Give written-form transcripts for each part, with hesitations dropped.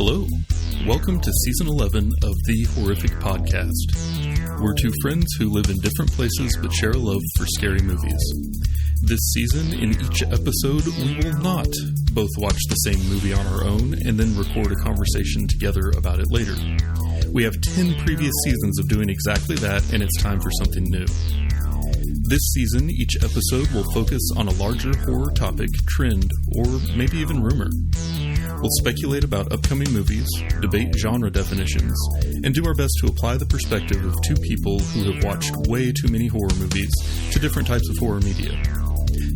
Hello, welcome to Season 11 of The Horrific Podcast. We're two friends who live in different places but share a love for scary movies. This season, in each episode, we will not both watch the same movie on our own and then record a conversation together about it later. We have 10 previous seasons of doing exactly that, and it's time for something new. This season, each episode will focus on a larger horror topic, trend, or maybe even rumor. We'll speculate about upcoming movies, debate genre definitions, and do our best to apply the perspective of two people who have watched way too many horror movies to different types of horror media.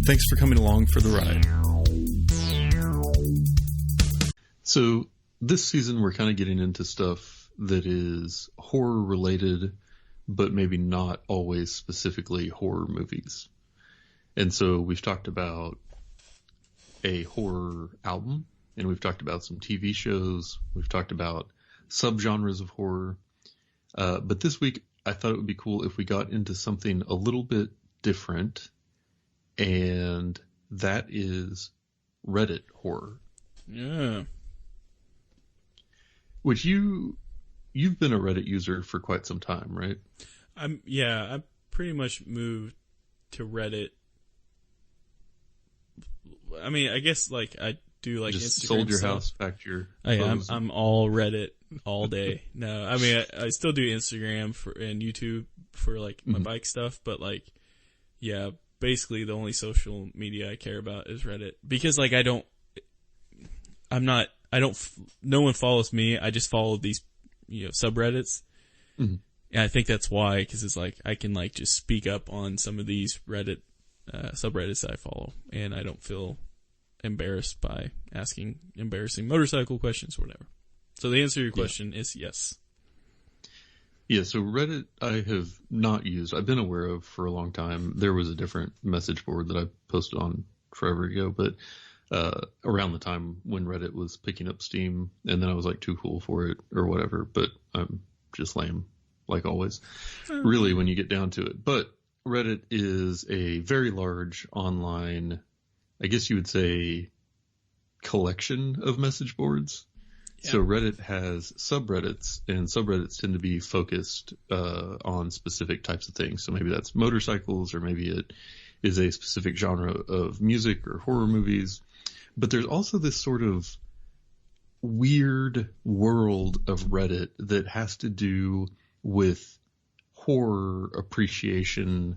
Thanks for coming along for the ride. So, this season we're kind of getting into stuff that is horror related, but maybe not always specifically horror movies. And so we've talked about a horror album, and we've talked about some TV shows. We've talked about subgenres of horror. But this week, I thought it would be cool if we got into something a little bit different, and that is Reddit horror. Yeah. Which you've been a Reddit user for quite some time, right? I pretty much moved to Reddit. I mean, I guess like I do like just Instagram sold your stuff. house, packed your I'm all Reddit all day. No, I mean I still do Instagram and YouTube for like my bike stuff, but like yeah, basically the only social media I care about is Reddit because like no one follows me. I just follow these subreddits. Mm-hmm. And I think that's why, because it's like I can like just speak up on some of these Reddit subreddits that I follow, and I don't feel embarrassed by asking embarrassing motorcycle questions or whatever. So the answer to your question is yes. Yeah, so Reddit I have not used. I've been aware of for a long time. There was a different message board that I posted on forever ago, but around the time when Reddit was picking up steam, and then I was like too cool for it or whatever, but I'm just lame, like always, really, when you get down to it. But Reddit is a very large online, I guess you would say, collection of message boards. Yeah. So Reddit has subreddits, and subreddits tend to be focused on specific types of things. So maybe that's motorcycles, or maybe it is a specific genre of music or horror movies. But there's also this sort of weird world of Reddit that has to do with horror appreciation,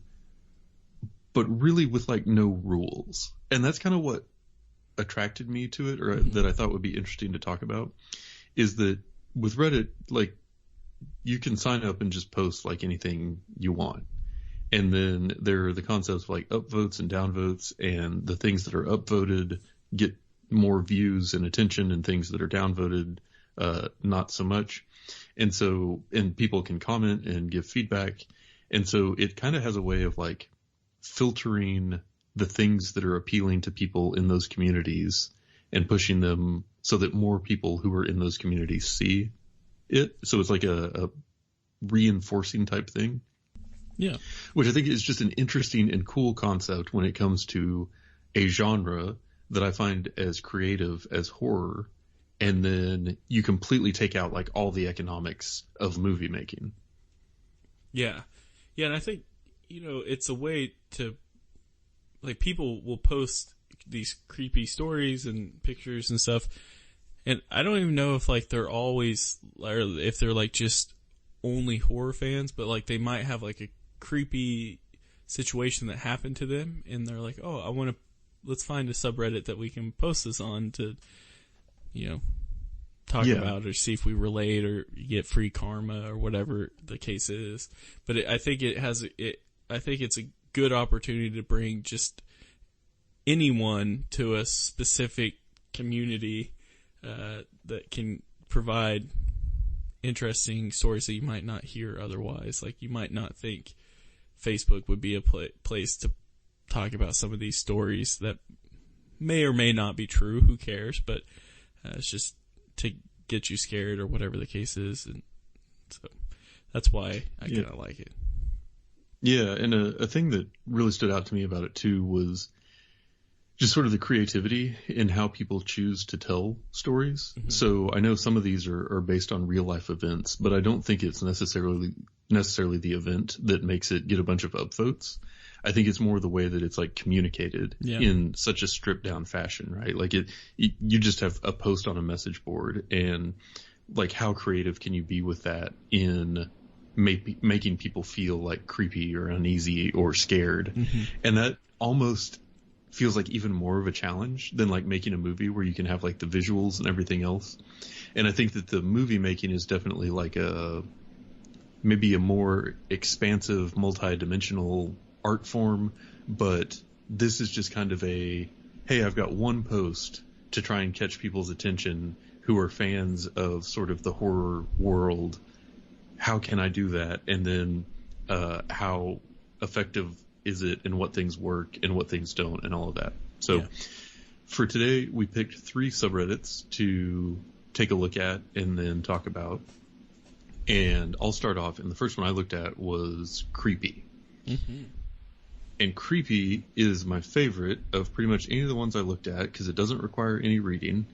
but really with like no rules. And that's kind of what attracted me to it, or that I thought would be interesting to talk about, is that with Reddit, like you can sign up and just post like anything you want. And then there are the concepts of like upvotes and downvotes, and the things that are upvoted get more views and attention, and things that are downvoted, not so much. And so, and people can comment and give feedback. And so it kind of has a way of like filtering the things that are appealing to people in those communities and pushing them so that more people who are in those communities see it. So it's like a reinforcing type thing. Yeah. Which I think is just an interesting and cool concept when it comes to a genre that I find as creative as horror. And then you completely take out like all the economics of movie making. Yeah. Yeah. And I think, it's a way to, like, people will post these creepy stories and pictures and stuff. And I don't even know if like they're always, or if they're like just only horror fans, but like they might have like a creepy situation that happened to them, and they're like, oh, let's find a subreddit that we can post this on to, talk about or see if we relate or get free karma or whatever the case is. But I think it's a good opportunity to bring just anyone to a specific community that can provide interesting stories that you might not hear otherwise. Like you might not think Facebook would be a place to talk about some of these stories that may or may not be true. Who cares? But it's just to get you scared or whatever the case is. And so that's why I kind of like it. Yeah. And a thing that really stood out to me about it too was just sort of the creativity in how people choose to tell stories. Mm-hmm. So I know some of these are based on real life events, but I don't think it's necessarily the event that makes it get a bunch of upvotes. I think it's more the way that it's like communicated in such a stripped down fashion, right? Like you just have a post on a message board, and like how creative can you be with that in making people feel like creepy or uneasy or scared? Mm-hmm. And that almost feels like even more of a challenge than like making a movie where you can have like the visuals and everything else. And I think that the movie making is definitely like maybe a more expansive, multi-dimensional art form, but this is just kind of hey, I've got one post to try and catch people's attention who are fans of sort of the horror world. How can I do that? And then how effective is it, and what things work and what things don't, and all of that. So for today, we picked 3 subreddits to take a look at and then talk about. And I'll start off, and the first one I looked at was Creepy. Mm-hmm. And Creepy is my favorite of pretty much any of the ones I looked at because it doesn't require any reading.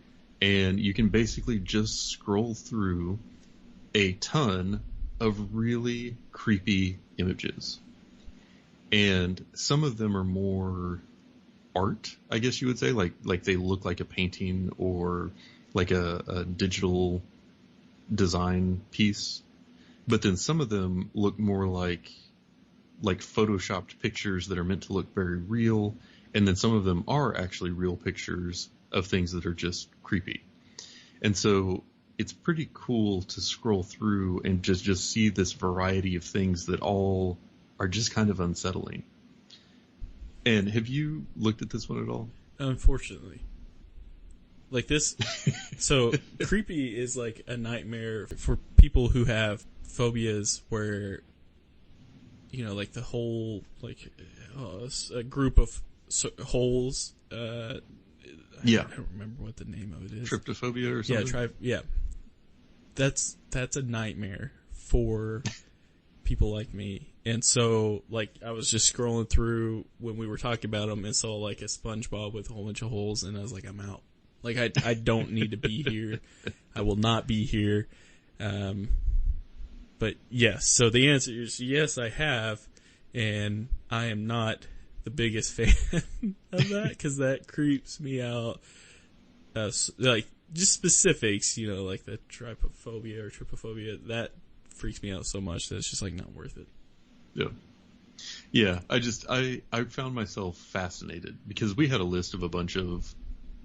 And you can basically just scroll through a ton of really creepy images. And some of them are more art, I guess you would say, like they look like a painting or like a digital design piece. But then some of them look more like photoshopped pictures that are meant to look very real. And then some of them are actually real pictures of things that are just creepy. And so it's pretty cool to scroll through and just see this variety of things that all are just kind of unsettling. And have you looked at this one at all? Unfortunately. Like this, so creepy is like a nightmare for people who have phobias where, you know, like the whole, like a group of holes. I don't remember what the name of it is. Tryptophobia or something? Yeah. That's a nightmare for people like me. And so, like, I was just scrolling through when we were talking about them and saw, like, a SpongeBob with a whole bunch of holes, and I was like, I'm out. Like, I don't need to be here. I will not be here. But, yes. So the answer is yes, I have, and I am not the biggest fan of that, because that creeps me out. Like, just specifics, you know, like the trypophobia or trypophobia, that freaks me out so much that it's just, like, not worth it. Yeah. I found myself fascinated because we had a list of a bunch of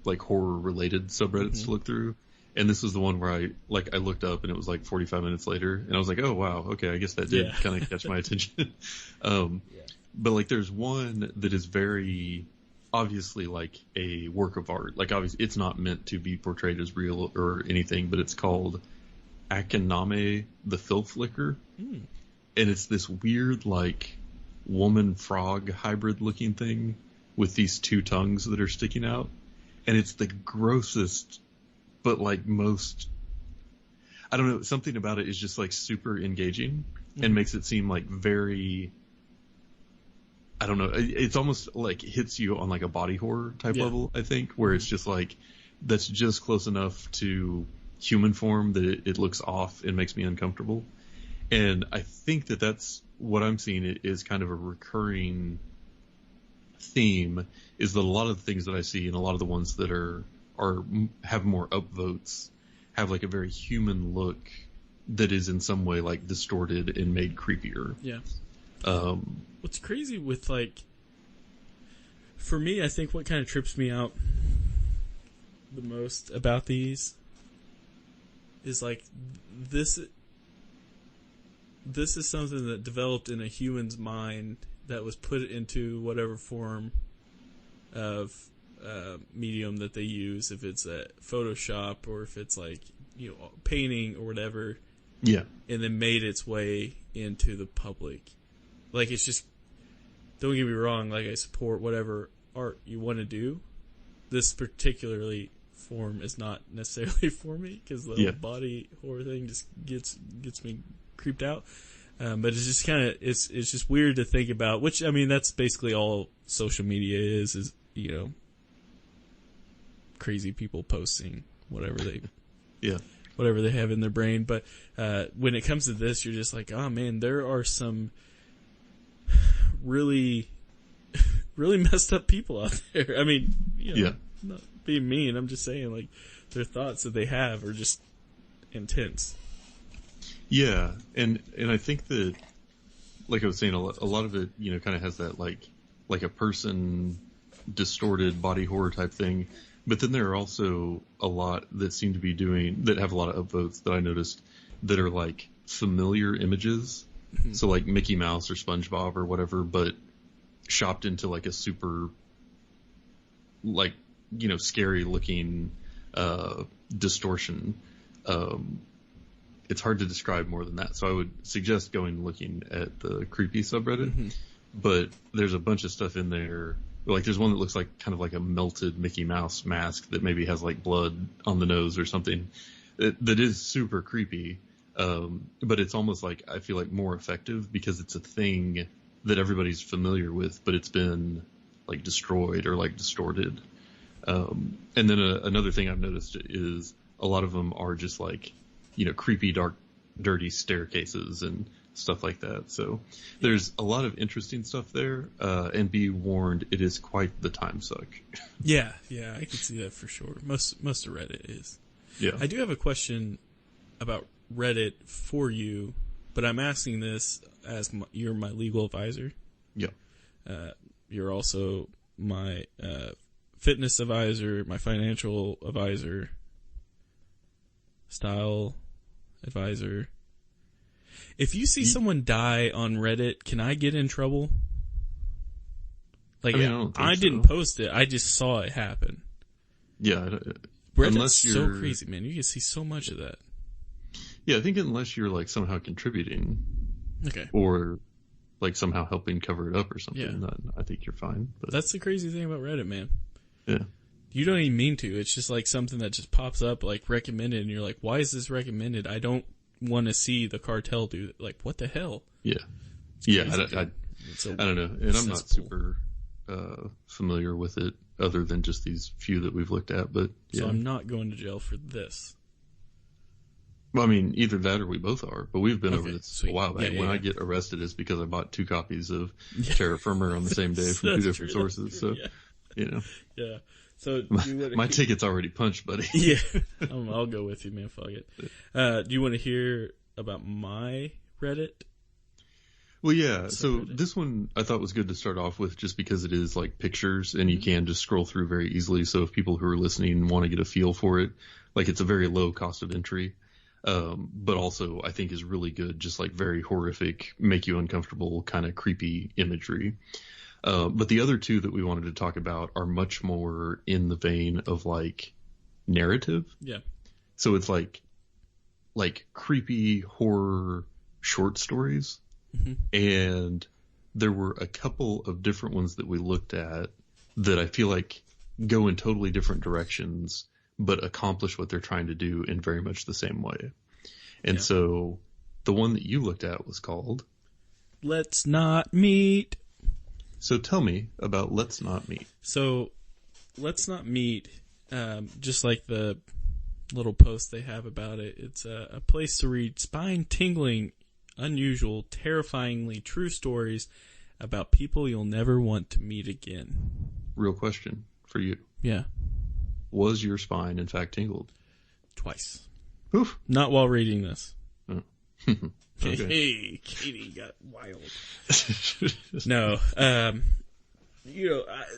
like horror related subreddits to look through. And this was the one where I looked up and it was like 45 minutes later and I was like, oh wow, okay, I guess that did kind of catch my attention. But like there's one that is very obviously like a work of art. Like obviously it's not meant to be portrayed as real or anything, but it's called Akaname the Filth Flicker. And it's this weird, like, woman-frog hybrid-looking thing with these 2 tongues that are sticking out. And it's the grossest, but, like, most... I don't know, something about it is just, like, super engaging and makes it seem, like, very... I don't know, it's almost, like, hits you on, like, a body horror type level, I think, where it's just, like, that's just close enough to human form that it looks off and makes me uncomfortable. And I think that that's what I'm seeing is kind of a recurring theme, is that a lot of the things that I see and a lot of the ones that have more upvotes have like a very human look that is in some way like distorted and made creepier. Yeah. What's crazy with like, for me, I think what kind of trips me out the most about these is like this is something that developed in a human's mind that was put into whatever form of medium that they use, if it's a Photoshop or if it's like, you know, painting or whatever. Yeah. And then made its way into the public. Like, it's just, don't get me wrong, like I support whatever art you want to do. This particularly form is not necessarily for me because the body horror thing just gets me creeped out. But it's just kind of, it's just weird to think about, which, I mean, that's basically all social media is, you know, crazy people posting whatever they have in their brain. But when it comes to this, you're just like, oh man, there are some really, really messed up people out there. I mean, not being mean. I'm just saying, like, their thoughts that they have are just intense. Yeah, and I think that, like I was saying, a lot of it, kind of has that like a person distorted body horror type thing. But then there are also a lot that seem to be that have a lot of upvotes that I noticed that are like familiar images. Mm-hmm. So like Mickey Mouse or SpongeBob or whatever, but shopped into like a super, like, scary looking distortion. It's hard to describe more than that. So I would suggest going and looking at the creepy subreddit. Mm-hmm. But there's a bunch of stuff in there. Like there's one that looks like kind of like a melted Mickey Mouse mask that maybe has like blood on the nose or something that is super creepy. But it's almost like, I feel like, more effective because it's a thing that everybody's familiar with, but it's been like destroyed or like distorted. And then another thing I've noticed is a lot of them are just like, creepy, dark, dirty staircases and stuff like that. So there's a lot of interesting stuff there. And be warned, it is quite the time suck. Yeah, I can see that for sure. Most of Reddit is. Yeah. I do have a question about Reddit for you, but I'm asking this as you're my legal advisor. Yeah. You're also my fitness advisor, my financial advisor, style advisor. If you see someone die on Reddit, can I get in trouble? Like, I didn't post it. I just saw it happen. Yeah. Reddit's so crazy, man. You can see so much of that. Yeah, I think unless you're like somehow contributing, or like somehow helping cover it up or something, then I think you're fine. But that's the crazy thing about Reddit, man. Yeah. You don't even mean to. It's just like something that just pops up, like recommended, and you're like, why is this recommended? I don't want to see the cartel do it. Like, what the hell? Yeah. Yeah, I don't know. And I'm not super familiar with it other than just these few that we've looked at. But yeah. So I'm not going to jail for this. Well, I mean, either that or we both are. But we've been over this a while back. When I get arrested, it's because I bought 2 copies of Terra Firma on the same day from 2 different sources. So, Yeah. So my ticket's already punched, buddy. Yeah. I'll go with you, man. Fuck it. Do you want to hear about my Reddit? Well, yeah. So this one I thought was good to start off with just because it is like pictures and you can just scroll through very easily. So if people who are listening want to get a feel for it, like it's a very low cost of entry. But also I think is really good, just like very horrific, make you uncomfortable kind of creepy imagery. But the other 2 that we wanted to talk about are much more in the vein of like narrative. Yeah. So it's like creepy horror short stories. Mm-hmm. And there were a couple of different ones that we looked at that I feel like go in totally different directions, but accomplish what they're trying to do in very much the same way. And so the one that you looked at was called Let's Not Meet. So tell me about Let's Not Meet. So Let's Not Meet, just like the little post they have about it, it's a place to read spine-tingling, unusual, terrifyingly true stories about people you'll never want to meet again. Real question for you. Yeah. Was your spine, in fact, tingled? Twice. Oof. Not while reading this. Oh. Okay. Hey, Katie got wild. No.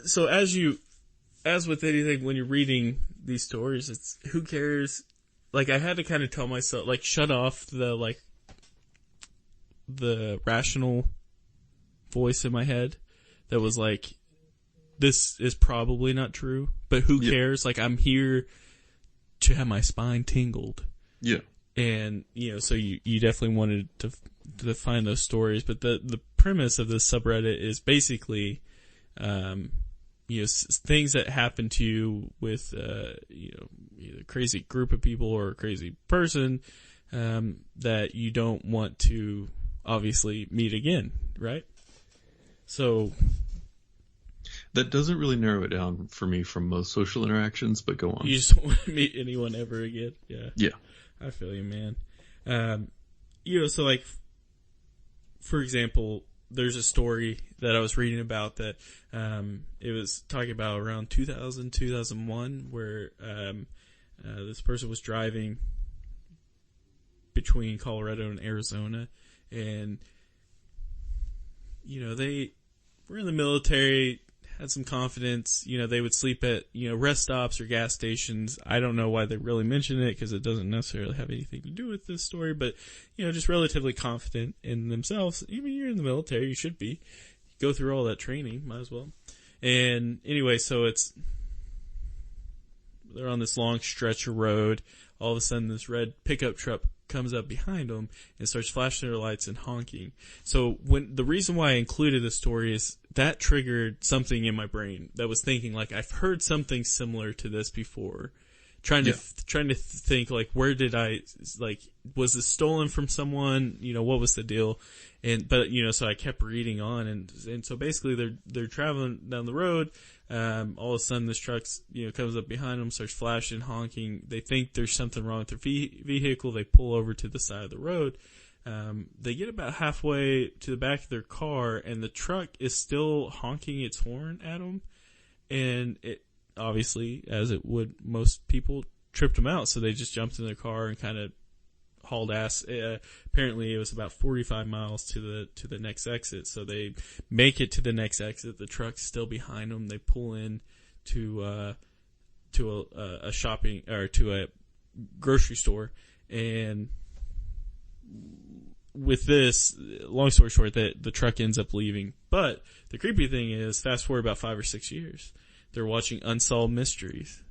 So as with anything, when you're reading these stories, it's who cares? Like, I had to kind of tell myself, like, shut off the rational voice in my head that was like, this is probably not true, but who cares? Like, I'm here to have my spine tingled. Yeah. And, so you definitely wanted to find those stories, but the premise of this subreddit is basically, things that happen to you with, either a crazy group of people or a crazy person, that you don't want to obviously meet again, right? So. That doesn't really narrow it down for me from most social interactions, but go on. You just don't want to meet anyone ever again. Yeah. Yeah. I feel you, man. So like, for example, there's a story that I was reading about that, it was talking about around 2000, 2001, where, this person was driving between Colorado and Arizona, and, they were in the military, had some confidence, they would sleep at, rest stops or gas stations. I don't know why they really mention it, because it doesn't necessarily have anything to do with this story, but, just relatively confident in themselves. Even you're in the military, you should be. Go through all that training, might as well. And anyway, so they're on this long stretch of road. All of a sudden, this red pickup truck comes up behind them and starts flashing their lights and honking. So the reason why I included this story is that triggered something in my brain that was thinking, like, I've heard something similar to this before. Trying to think, like, where did was this stolen from someone? What was the deal? But so I kept reading on, and so basically they're traveling down the road. All of a sudden this truck, comes up behind them, starts flashing, honking. They think there's something wrong with their vehicle. They pull over to the side of the road. They get about halfway to the back of their car, and the truck is still honking its horn at them. And it, obviously, as it would most people, tripped them out. So they just jumped in their car and kind of hauled ass. Apparently it was about 45 miles to the next exit. So they make it to the next exit. The truck's still behind them. They pull in to a shopping, or to a grocery store. And with this, long story short, the truck ends up leaving. But the creepy thing is, fast forward about 5 or 6 years, they're watching Unsolved Mysteries.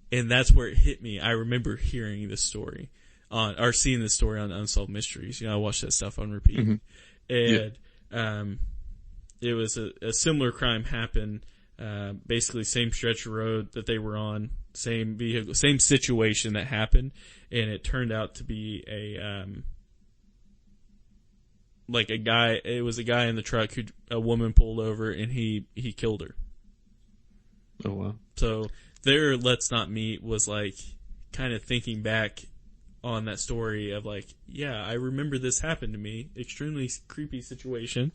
And that's where it hit me. I remember hearing this story or seeing this story on Unsolved Mysteries. I watched that stuff on repeat. Mm-hmm. And, it was a similar crime happened, basically same stretch of road that they were on, same vehicle, same situation that happened. And it turned out to be it was a guy in the truck who a woman pulled over, and he killed her. Oh, wow. So their Let's Not Meet was like kind of thinking back on that story of like, yeah, I remember this happened to me. Extremely creepy situation.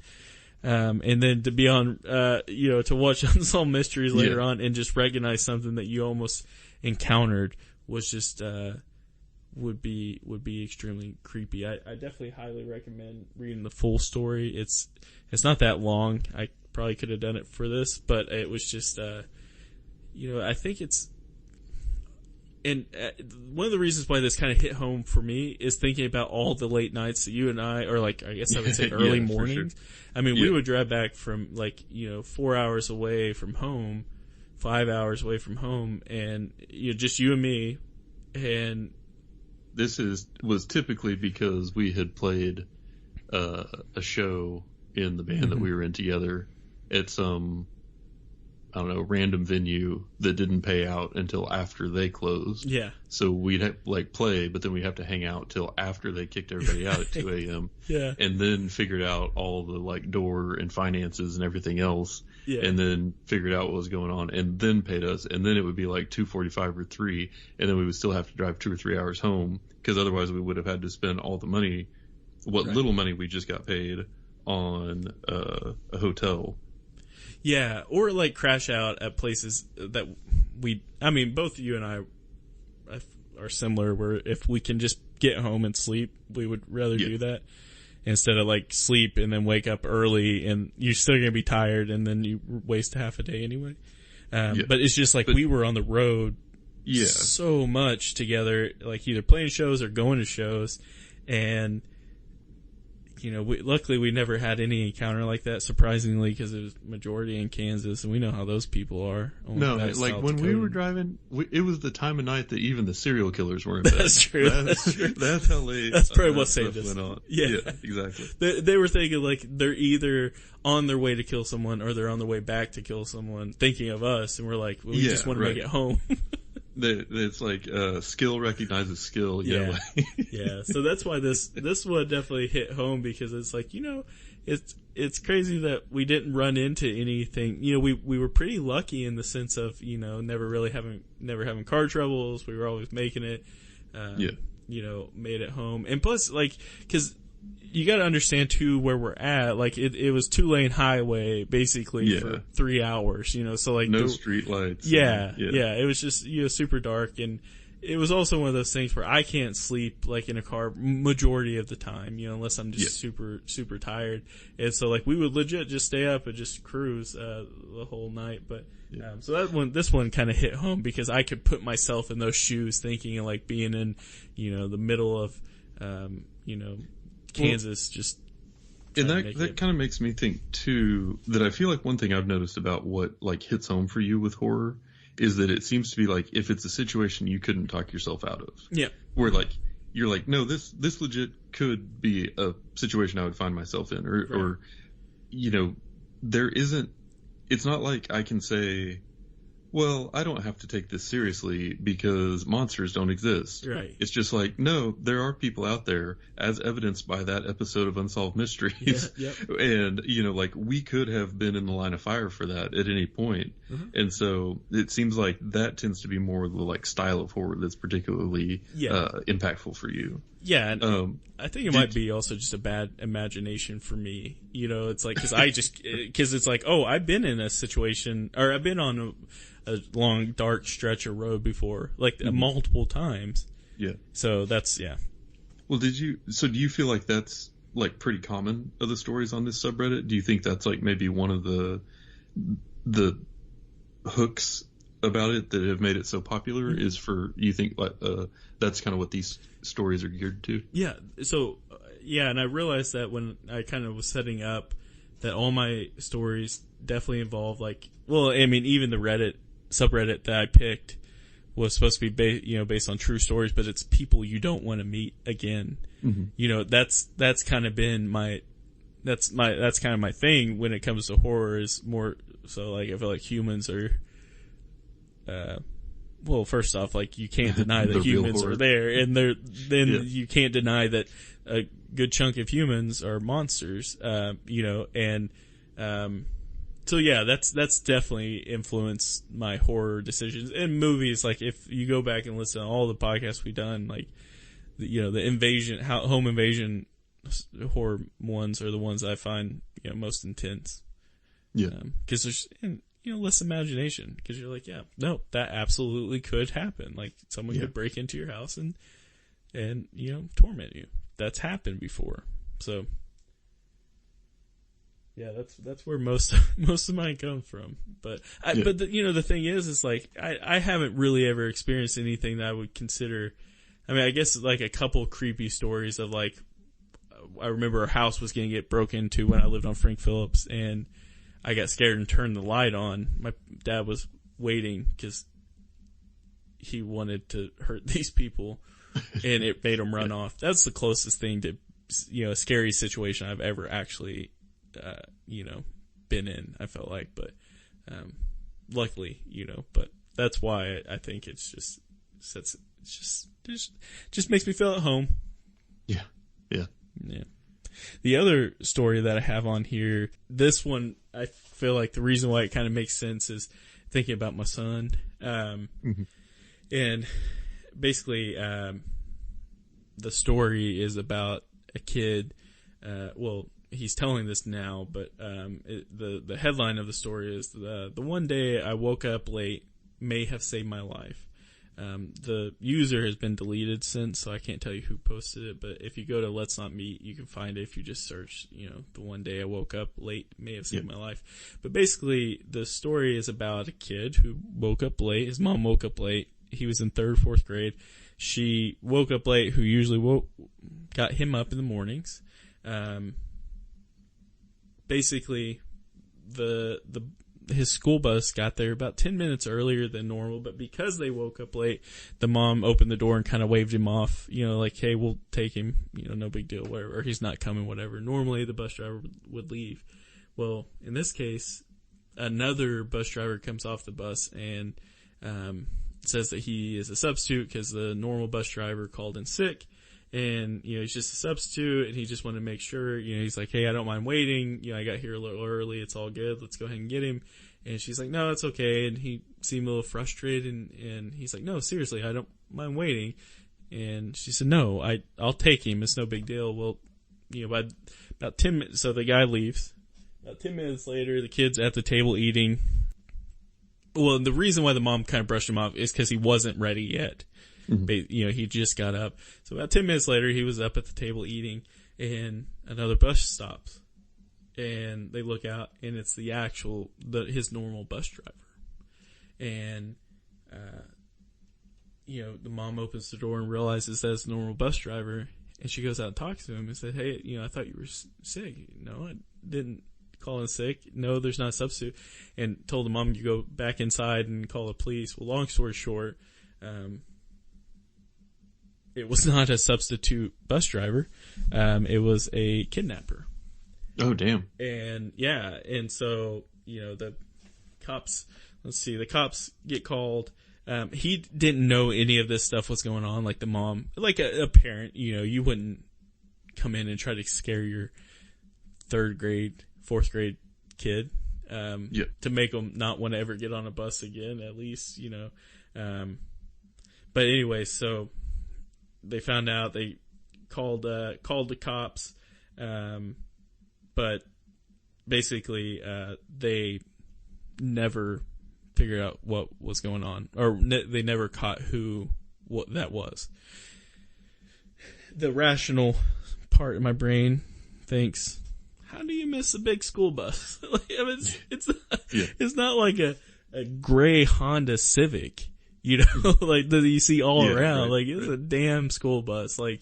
And then to be on, to watch Unsolved Mysteries later on and just recognize something that you almost encountered was just, would be extremely creepy. I definitely highly recommend reading the full story. It's not that long. I probably could have done it for this, but it was just, I think it's, and one of the reasons why this kind of hit home for me is thinking about all the late nights that you and I, or like, I guess I would say early mornings. Sure. I mean, we would drive back from 4 hours away from home, 5 hours away from home, and just you and me. And this was typically because we had played a show in the band mm-hmm. that we were in together at some, I don't know, random venue that didn't pay out until after they closed. Yeah. So we'd play, but then we'd have to hang out till after they kicked everybody out at 2 a.m. Yeah. And then figured out all the door and finances and everything else. Yeah. And then figured out what was going on and then paid us. And then it would be like 2:45 or 3. And then we would still have to drive 2 or 3 hours home, because otherwise we would have had to spend all the money, little money we just got paid, on a hotel. Yeah, or crash out at places that both you and I are similar, where if we can just get home and sleep, we would rather do that instead of sleep and then wake up early and you're still going to be tired and then you waste half a day anyway. But it's just we were on the road so much together, either playing shows or going to shows, and luckily we never had any encounter like that, surprisingly, because it was majority in Kansas, and we know how those people are. No, when we were driving, it was the time of night that even the serial killers were in bed. That's true. That's how late. That's probably what saved us. Went on. Yeah, exactly. They were thinking they're either on their way to kill someone or they're on their way back to kill someone, thinking of us, and we're like, we just want to make it home. It's skill recognizes skill. Yeah. Yeah. So that's why this one definitely hit home, because it's it's crazy that we didn't run into anything. You know, we were pretty lucky in the sense of, you know, never having car troubles. We were always making it. You know, made it home. And plus, like, cause you gotta understand too where we're at. Like, it was 2-lane highway basically for 3 hours, you know, so like. No street lights. Yeah. It was just, you know, super dark. And it was also one of those things where I can't sleep like in a car majority of the time, you know, unless I'm just super, super tired. And so like we would legit just stay up and just cruise, the whole night. But, so this one kind of hit home because I could put myself in those shoes thinking of like being in, you know, the middle of, you know, Kansas, just. And that kind of makes me think too, that I feel like one thing I've noticed about what like hits home for you with horror is that it seems to be like if it's a situation you couldn't talk yourself out of. Yeah. Where like, you're like, no, this legit could be a situation I would find myself in, or, you know, it's not like I can say, well, I don't have to take this seriously because monsters don't exist. Right. It's just like, no, there are people out there, as evidenced by that episode of Unsolved Mysteries. Yeah, yep. And, you know, like, we could have been in the line of fire for that at any point. Mm-hmm. And so it seems like that tends to be more the, like, style of horror that's particularly impactful for you. Yeah, and I think it might be also just a bad imagination for me. You know, it's like, because it's like, oh, I've been in a situation, or I've been on a long, dark stretch of road before, like multiple times. Yeah. So that's, Well, do you feel like that's like pretty common of the stories on this subreddit? Do you think that's like maybe one of the hooks about it that have made it so popular is for, you think like, that's kind of what these stories are geared to? Yeah. So, and I realized that when I kind of was setting up that all my stories definitely involve like, well, I mean, even the subreddit that I picked was supposed to be based on true stories, but it's people you don't want to meet again. Mm-hmm. You know, that's kind of been that's kind of my thing when it comes to horror, is more so like I feel like humans are, well, first off, like you can't deny that humans are there, and you can't deny that a good chunk of humans are monsters, you know, and, so yeah, that's definitely influenced my horror decisions and movies. Like if you go back and listen to all the podcasts we've done, like, you know, the home invasion horror ones are the ones I find, you know, most intense. Yeah. Cause there's, you know, less imagination, cause you're like, yeah, no, that absolutely could happen. Like someone could break into your house and, you know, torment you. That's happened before. So. Yeah, that's where most of mine come from. But you know, the thing is like I haven't really ever experienced anything that I would consider. I mean, I guess like a couple creepy stories of like, I remember our house was going to get broken into when I lived on Frank Phillips, and I got scared and turned the light on. My dad was waiting because he wanted to hurt these people, and it made him run off. That's the closest thing to, you know, a scary situation I've ever actually, you know, been in, I felt like, but, luckily, you know, but that's why I think it just makes me feel at home. Yeah. Yeah. Yeah. The other story that I have on here, this one, I feel like the reason why it kind of makes sense is thinking about my son. And basically, the story is about a kid, well, he's telling this now, but the headline of the story is the one day I woke up late may have saved my life. The user has been deleted since, so I can't tell you who posted it, but if you go to Let's Not Meet, you can find it if you just search, you know, the one day I woke up late may have saved my life. But basically, the story is about a kid who woke up late. His mom woke up late. He was in 3rd, 4th grade. She woke up late, who usually got him up in the mornings. Basically, his school bus got there about 10 minutes earlier than normal, but because they woke up late, the mom opened the door and kind of waved him off, you know, like, hey, we'll take him, you know, no big deal, whatever, or he's not coming, whatever. Normally the bus driver would leave. Well, in this case, another bus driver comes off the bus and, says that he is a substitute because the normal bus driver called in sick, And, he's just a substitute, and he just wanted to make sure, he's like, hey, I don't mind waiting. I got here a little early. It's all good. Let's go ahead and get him. And she's like, no, it's okay. And he seemed a little frustrated, and he's like, no, seriously, I don't mind waiting. And she said, no, I'll take him. It's no big deal. Well, by about 10 minutes, so the guy leaves. About 10 minutes later, the kid's at the table eating. Well, the reason why the mom kind of brushed him off is because he wasn't ready yet. Mm-hmm. He just got up. So about 10 minutes later, he was up at the table eating, and another bus stops. And they look out, and it's his normal bus driver. And, the mom opens the door and realizes that it's the normal bus driver. And she goes out and talks to him and said, hey, I thought you were sick. No, I didn't call in sick. No, there's not a substitute. And told the mom you go back inside and call the police. Well, long story short, it was not a substitute bus driver. It was a kidnapper. Oh, damn. And yeah. And so, the cops get called. He didn't know any of this stuff was going on. Like the mom, like a parent, you wouldn't come in and try to scare your 4th grade kid, to make them not want to ever get on a bus again, at least, but anyway, so they found out, they called the cops, but basically, they never figured out what was going on, or they never caught what that was. The rational part of my brain thinks, how do you miss a big school bus? It's not like a gray Honda Civic, like that you see all around. Right, like it's a damn school bus. Like,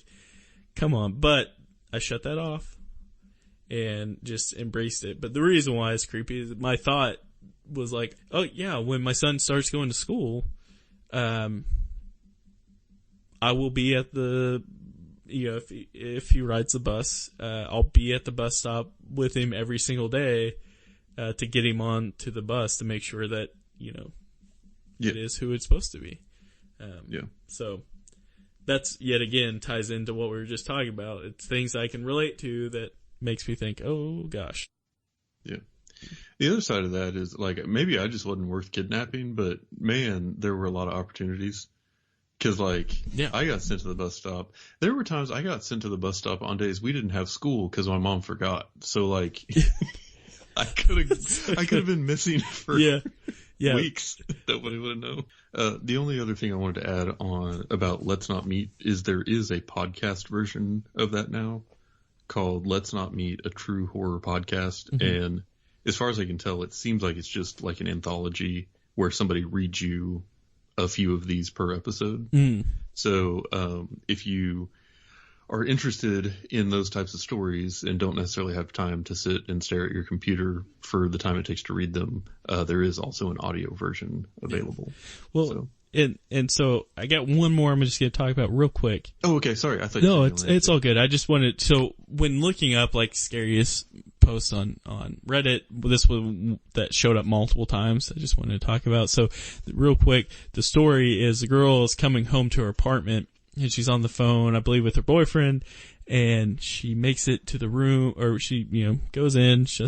come on. But I shut that off and just embraced it. But the reason why it's creepy is my thought was like, oh yeah, when my son starts going to school, I will be at the, if he rides the bus, I'll be at the bus stop with him every single day, to get him on to the bus to make sure that, it is who it's supposed to be. So that's yet again ties into what we were just talking about. It's things I can relate to that makes me think, oh gosh. Yeah. The other side of that is like, maybe I just wasn't worth kidnapping, but man, there were a lot of opportunities. Cause I got sent to the bus stop. There were times I got sent to the bus stop on days we didn't have school cause my mom forgot. So I could have been missing for weeks. Nobody would know. The only other thing I wanted to add on about Let's Not Meet is there is a podcast version of that now called Let's Not Meet, a true horror podcast. Mm-hmm. And as far as I can tell, it seems like it's just like an anthology where somebody reads you a few of these per episode. Mm. So if you are interested in those types of stories and don't necessarily have time to sit and stare at your computer for the time it takes to read them, there is also an audio version available. Well, and so I got one more I'm just going to talk about real quick. Oh, okay. Sorry. I thought no, it's all good. I just wanted, so when looking up like scariest posts on Reddit, this one that showed up multiple times, I just wanted to talk about. So real quick, the story is the girl is coming home to her apartment and she's on the phone, I believe with her boyfriend, and she makes it to the room, or she, goes in, she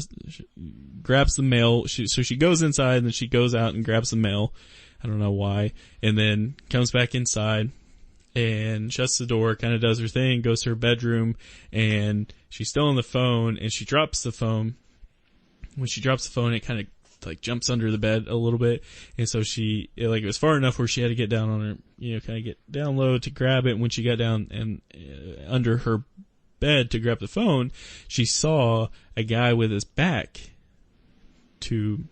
grabs the mail. So she goes inside and then she goes out and grabs the mail. I don't know why. And then comes back inside and shuts the door, kind of does her thing, goes to her bedroom, and she's still on the phone, and she drops the phone. When she drops the phone, it kind of like jumps under the bed a little bit. And so it was far enough where she had to get down on her, kind of get down low to grab it. When she got down and under her bed to grab the phone, she saw a guy with his back to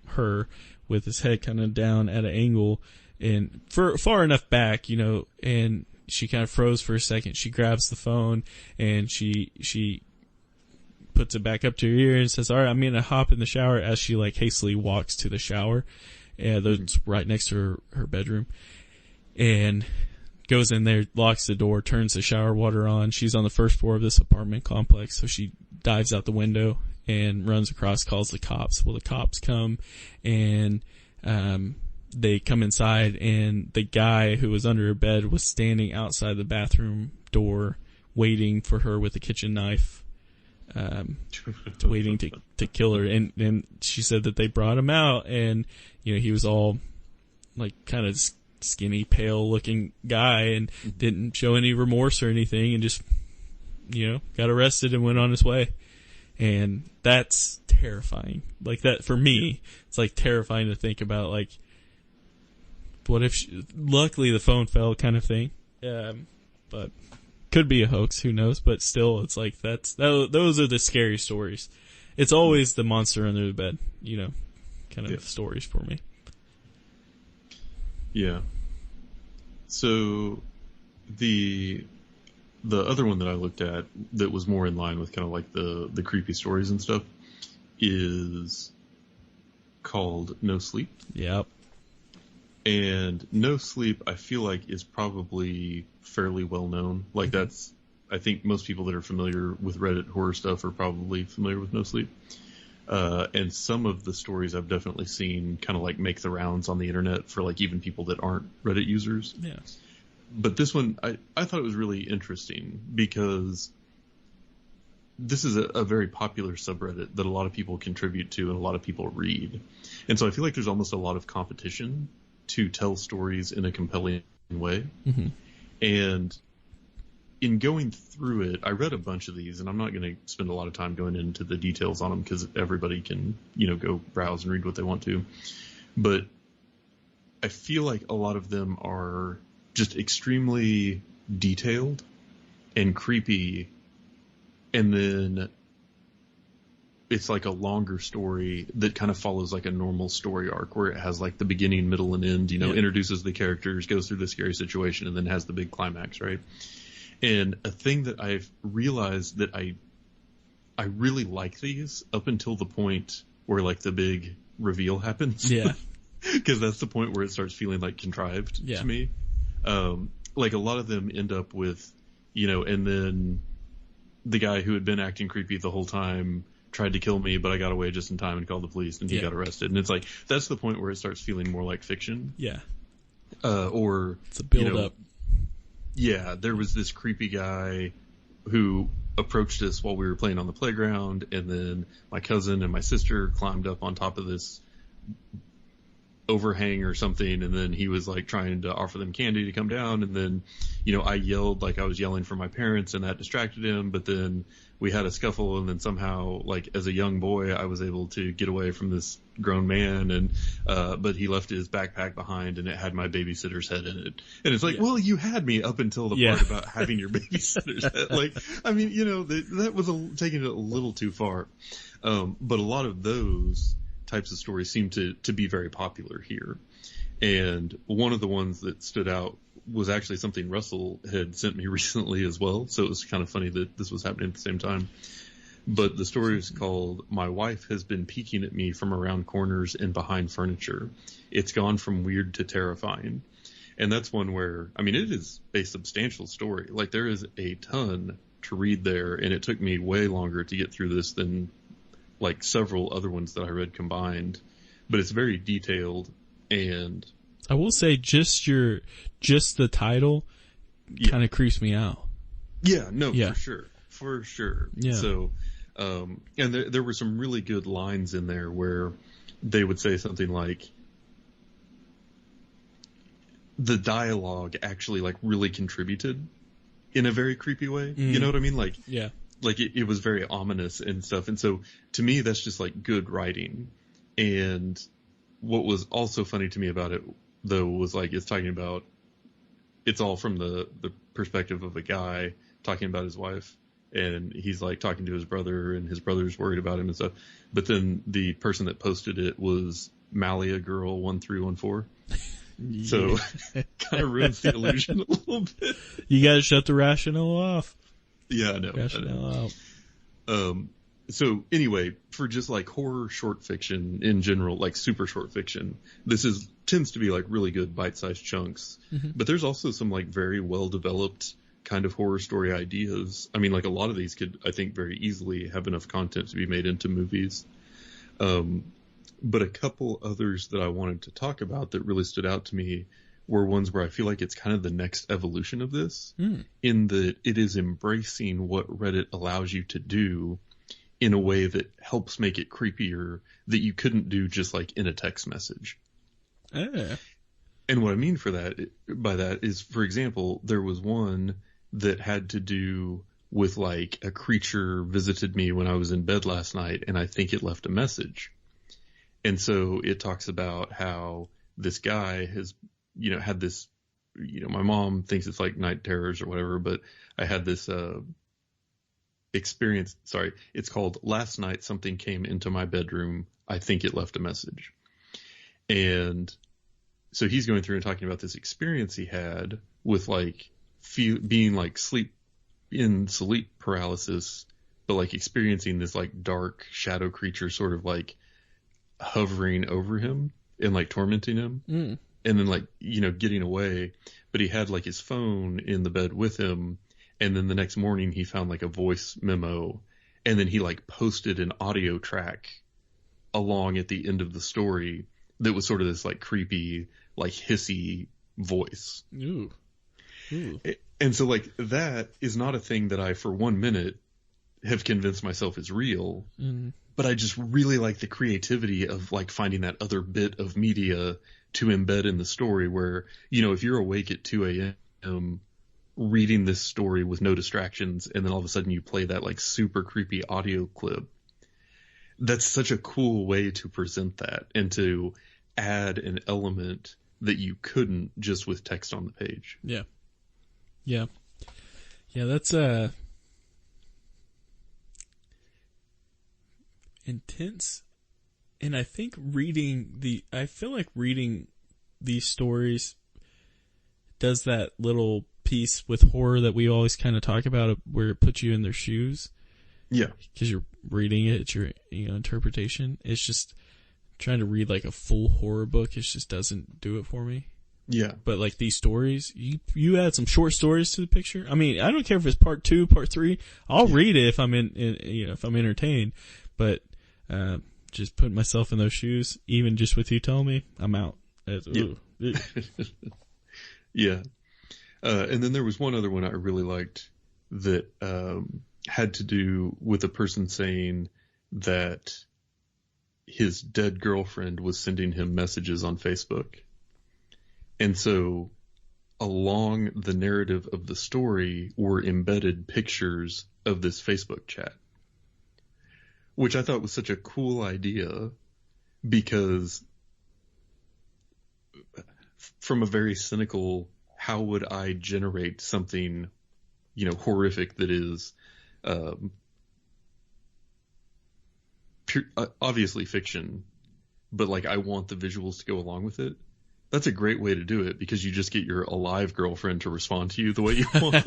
her, with his head kind of down at an angle and far enough back, and she kind of froze for a second. She grabs the phone and she puts it back up to her ear and says, all right, I'm going to hop in the shower, as she hastily walks to the shower. And that's right next to her bedroom, and goes in there, locks the door, turns the shower water on. She's on the first floor of this apartment complex. So she dives out the window and runs across, calls the cops. Well, the cops come and, they come inside, and the guy who was under her bed was standing outside the bathroom door, waiting for her with a kitchen knife, waiting to kill her. And she said that they brought him out, and he was all like kind of skinny, pale looking guy, and didn't show any remorse or anything, and just got arrested and went on his way. And that's terrifying. Like, that for me, it's like terrifying to think about. Like, what if luckily the phone fell, kind of thing. But could be a hoax, who knows? But still, it's like those are the scary stories. It's always the monster under the bed, kind of stories for me. Yeah. So the other one that I looked at that was more in line with kind of like the creepy stories and stuff is called No Sleep. Yep. And No Sleep, I feel like, is probably fairly well known. Like, I think most people that are familiar with Reddit horror stuff are probably familiar with No Sleep. And some of the stories I've definitely seen kind of like make the rounds on the internet for like even people that aren't Reddit users. Yeah. But this one, I thought it was really interesting because this is a very popular subreddit that a lot of people contribute to and a lot of people read. And so I feel like there's almost a lot of competition to tell stories in a compelling way. Mm-hmm. And in going through it, I read a bunch of these, and I'm not going to spend a lot of time going into the details on them because everybody can, go browse and read what they want to. But I feel like a lot of them are just extremely detailed and creepy, and then it's like a longer story that kind of follows like a normal story arc where it has like the beginning, middle, and end, introduces the characters, goes through the scary situation, and then has the big climax, right? And a thing that I've realized that I really like these up until the point where like the big reveal happens. Yeah. Because that's the point where it starts feeling like contrived to me. Like a lot of them end up with, and then the guy who had been acting creepy the whole time tried to kill me, but I got away just in time and called the police, and he got arrested. And it's like, that's the point where it starts feeling more like fiction. Yeah. Or it's a build up. Yeah, there was this creepy guy who approached us while we were playing on the playground, and then my cousin and my sister climbed up on top of this overhang or something, and then he was like trying to offer them candy to come down, and then I yelled like I was yelling for my parents, and that distracted him, but then we had a scuffle, and then somehow, like, as a young boy, I was able to get away from this grown man, and but he left his backpack behind, and it had my babysitter's head in it. And it's like, well, you had me up until the part about having your babysitter's head. Like, I mean, that was taking it a little too far. But a lot of those types of stories seem to be very popular here. And one of the ones that stood out was actually something Russell had sent me recently as well. So it was kind of funny that this was happening at the same time. But the story is called "My Wife Has Been Peeking at Me from Around Corners and Behind Furniture. It's Gone from Weird to Terrifying." And that's one where, I mean, it is a substantial story. Like, there is a ton to read there, and it took me way longer to get through this than like several other ones that I read combined. But it's very detailed, and I will say just the title kind of creeps me out. Yeah, no, for sure. Yeah. So, and there were some really good lines in there where they would say something like, the dialogue actually like really contributed in a very creepy way. You know what I mean? Like, yeah. Like it was very ominous and stuff. And so to me, that's just like good writing. And what was also funny to me about it, though, was like, it's talking about, it's all from the perspective of a guy talking about his wife, and he's like talking to his brother, and his brother's worried about him and stuff. But then the person that posted it was Malia Girl 1314. So it kind of ruins the illusion a little bit. You gotta shut the rationale off. Yeah, I know. Rationale out. So anyway, for just like horror short fiction in general, like super short fiction, this tends to be like really good bite-sized chunks. Mm-hmm. But there's also some like very well-developed kind of horror story ideas. I mean, like a lot of these could, I think, very easily have enough content to be made into movies. But a couple others that I wanted to talk about that really stood out to me were ones where I feel like it's kind of the next evolution of this, in that it is embracing what Reddit allows you to do in a way that helps make it creepier that you couldn't do just like in a text message. And what I mean by that is, for example, there was one that had to do with like a creature visited me when I was in bed last night, and I think it left a message. And so it talks about how this guy has, had this, my mom thinks it's like night terrors or whatever, but I had this experience. Sorry, it's called Last Night Something Came Into My Bedroom. I think it left a message. And so he's going through and talking about this experience he had with like being like sleep paralysis, but like experiencing this like dark shadow creature sort of like hovering over him and like tormenting him, and then like getting away. But he had like his phone in the bed with him, and then the next morning he found like a voice memo, and then he like posted an audio track along at the end of the story that was sort of this like creepy, like hissy voice. Ooh. And so like that is not a thing that I for 1 minute have convinced myself is real, but I just really like the creativity of like finding that other bit of media to embed in the story where, if you're awake at 2 a.m. reading this story with no distractions, and then all of a sudden you play that like super creepy audio clip. That's such a cool way to present that and to add an element that you couldn't just with text on the page. Yeah. That's intense. And I think I feel like reading these stories does that little piece with horror that we always kind of talk about, where it puts you in their shoes. Yeah. Because you're reading it, it's your interpretation. It's just trying to read like a full horror book. It just doesn't do it for me. Yeah. But like these stories, you add some short stories to the picture. I mean, I don't care if it's part 2, part 3. I'll read it if I'm if I'm entertained. But just putting myself in those shoes, even just with you telling me, I'm out. Yeah. And then there was one other one I really liked that had to do with a person saying that his dead girlfriend was sending him messages on Facebook. And so along the narrative of the story were embedded pictures of this Facebook chat, which I thought was such a cool idea, because from a very cynical, how would I generate something, horrific that is obviously fiction, but like I want the visuals to go along with it. That's a great way to do it, because you just get your alive girlfriend to respond to you the way you want.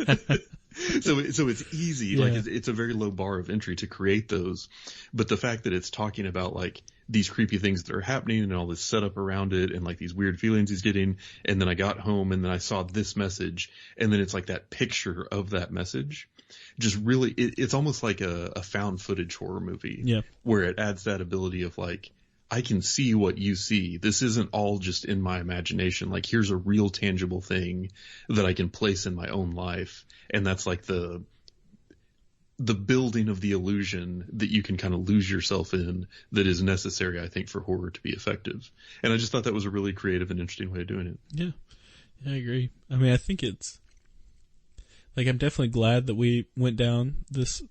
So it's easy. Yeah. Like it's a very low bar of entry to create those. But the fact that it's talking about like these creepy things that are happening and all this setup around it and like these weird feelings he's getting. And then I got home and then I saw this message, and then it's like that picture of that message. Just really, it's almost like a found footage horror movie. Yeah. Where it adds that ability of like, I can see what you see. This isn't all just in my imagination. Like, here's a real tangible thing that I can place in my own life. And that's like the building of the illusion that you can kind of lose yourself in, that is necessary, I think, for horror to be effective. And I just thought that was a really creative and interesting way of doing it. Yeah, I agree. I mean, I think it's like, I'm definitely glad that we went down this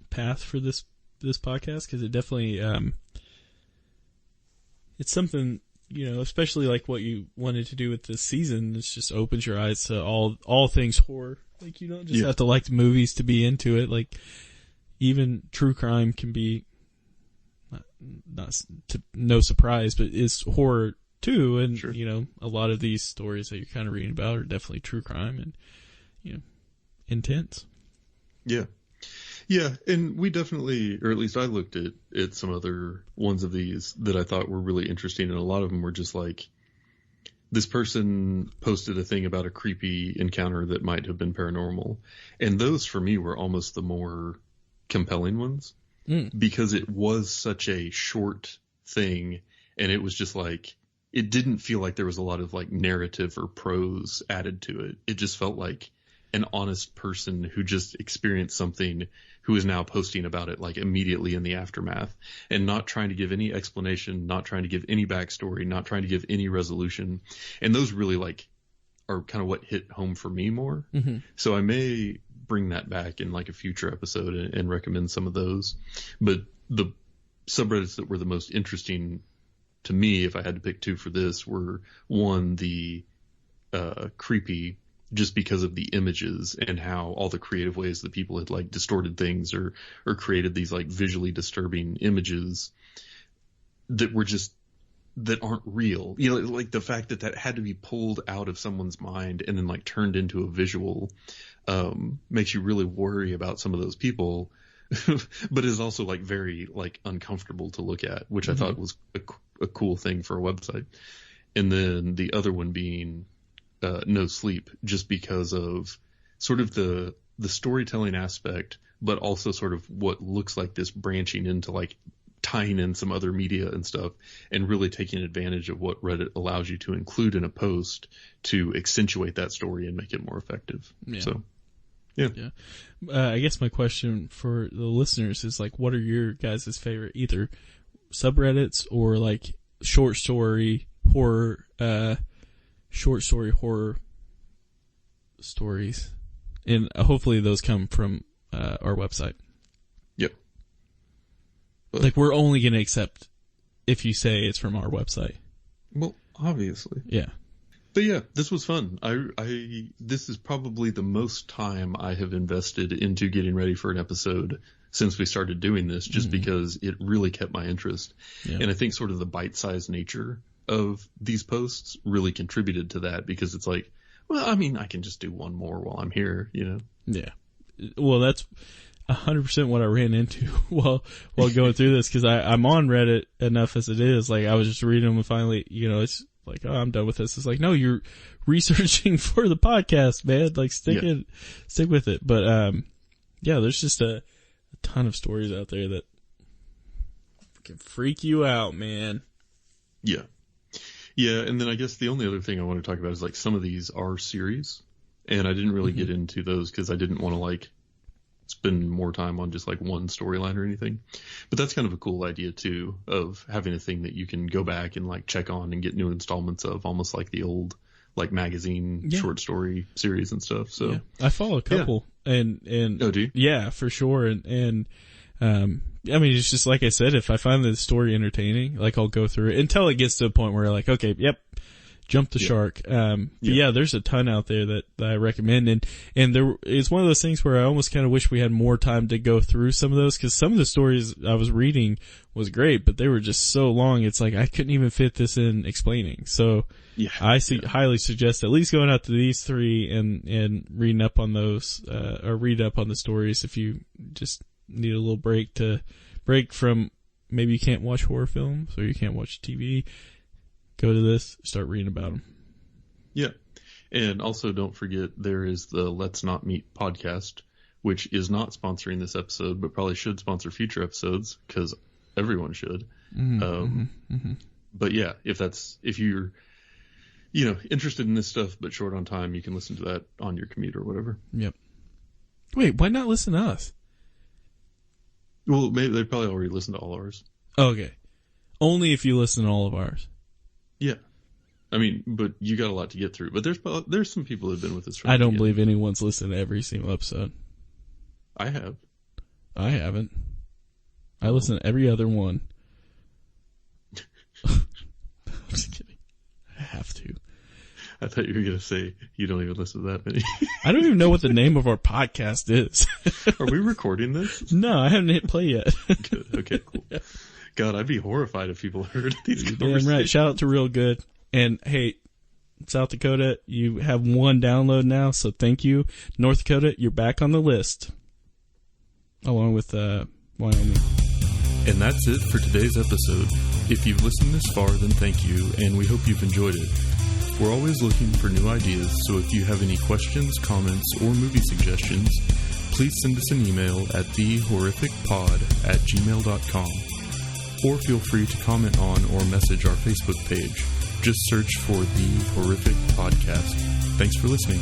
path for this podcast, because it definitely, it's something, especially like what you wanted to do with this season. It just opens your eyes to all things horror. Like, you don't just have to like the movies to be into it. Like, even true crime can be no surprise, but it's horror too. And, sure. A lot of these stories that you're kind of reading about are definitely true crime and, intense. Yeah. Yeah, and we definitely, or at least I looked at some other ones of these that I thought were really interesting, and a lot of them were just like, this person posted a thing about a creepy encounter that might have been paranormal, and those for me were almost the more compelling ones, because it was such a short thing, and it was just like, it didn't feel like there was a lot of like narrative or prose added to it. It just felt like an honest person who just experienced something, who is now posting about it like immediately in the aftermath, and not trying to give any explanation, not trying to give any backstory, not trying to give any resolution. And those really like are kind of what hit home for me more. Mm-hmm. So I may bring that back in like a future episode and recommend some of those. But the subreddits that were the most interesting to me, if I had to pick two for this, were one, the creepy, just because of the images and how all the creative ways that people had like distorted things or created these like visually disturbing images that were just, that aren't real. You know, like the fact that had to be pulled out of someone's mind and then like turned into a visual, makes you really worry about some of those people, but is also like very like uncomfortable to look at, which I thought was a cool thing for a website. And then the other one being, No Sleep, just because of sort of the storytelling aspect, but also sort of what looks like this branching into like tying in some other media and stuff, and really taking advantage of what Reddit allows you to include in a post to accentuate that story and make it more effective. Yeah. So, yeah. I guess my question for the listeners is like, what are your guys' favorite either subreddits or like short story horror stories, and hopefully those come from our website. Yep. But, like, we're only going to accept if you say it's from our website. Well, obviously. Yeah. But yeah, this was fun. This is probably the most time I have invested into getting ready for an episode since we started doing this, just because it really kept my interest. Yeah. And I think sort of the bite-sized nature of these posts really contributed to that, because it's like, well, I mean, I can just do one more while I'm here, you know? Yeah. Well, that's 100% what I ran into while going through this, because I'm on Reddit enough as it is. Like, I was just reading them and finally, you know, it's like, oh, I'm done with this. It's like, no, you're researching for the podcast, man. Like, stick with it. But, yeah, there's just a ton of stories out there that can freak you out, man. Yeah. Yeah, and then I guess the only other thing I want to talk about is like some of these are series, and I didn't really get into those because I didn't want to like spend more time on just like one storyline or anything. But that's kind of a cool idea too, of having a thing that you can go back and like check on and get new installments of, almost like the old like magazine short story series and stuff. So I follow a couple and oh, do you? Yeah, for sure. And I mean, it's just like I said, if I find the story entertaining, like I'll go through it until it gets to a point where like, okay, jump the shark. But yeah, there's a ton out there that I recommend. And there is one of those things where I almost kind of wish we had more time to go through some of those, because some of the stories I was reading was great, but they were just so long. It's like, I couldn't even fit this in explaining. So I highly suggest at least going out to these three and reading up on those, or read up on the stories if you just need a little break from, maybe you can't watch horror films or you can't watch TV. Go to this, start reading about them. Yeah. And also don't forget, there is the Let's Not Meet podcast, which is not sponsoring this episode, but probably should sponsor future episodes, because everyone should. But yeah, if you're, you know, interested in this stuff, but short on time, you can listen to that on your commute or whatever. Yep. Wait, why not listen to us? Well, maybe they probably already listened to all ours. Okay. Only if you listen to all of ours. Yeah. I mean, but you got a lot to get through. But there's some people who've been with us from I don't believe anyone's listened to every single episode. I have. I haven't. I listen to every other one. I'm just kidding. I have to. I thought you were going to say you don't even listen to that many. I don't even know what the name of our podcast is. Are we recording this? No, I haven't hit play yet. Good. Okay, cool. God, I'd be horrified if people heard these conversations. Damn right. Shout out to Real Good. And hey, South Dakota, you have one download now, so thank you. North Dakota, you're back on the list. Along with Wyoming. And that's it for today's episode. If you've listened this far, then thank you, and we hope you've enjoyed it. We're always looking for new ideas, so if you have any questions, comments, or movie suggestions, please send us an email at thehorrificpod@gmail.com, or feel free to comment on or message our Facebook page. Just search for The Horrific Podcast. Thanks for listening.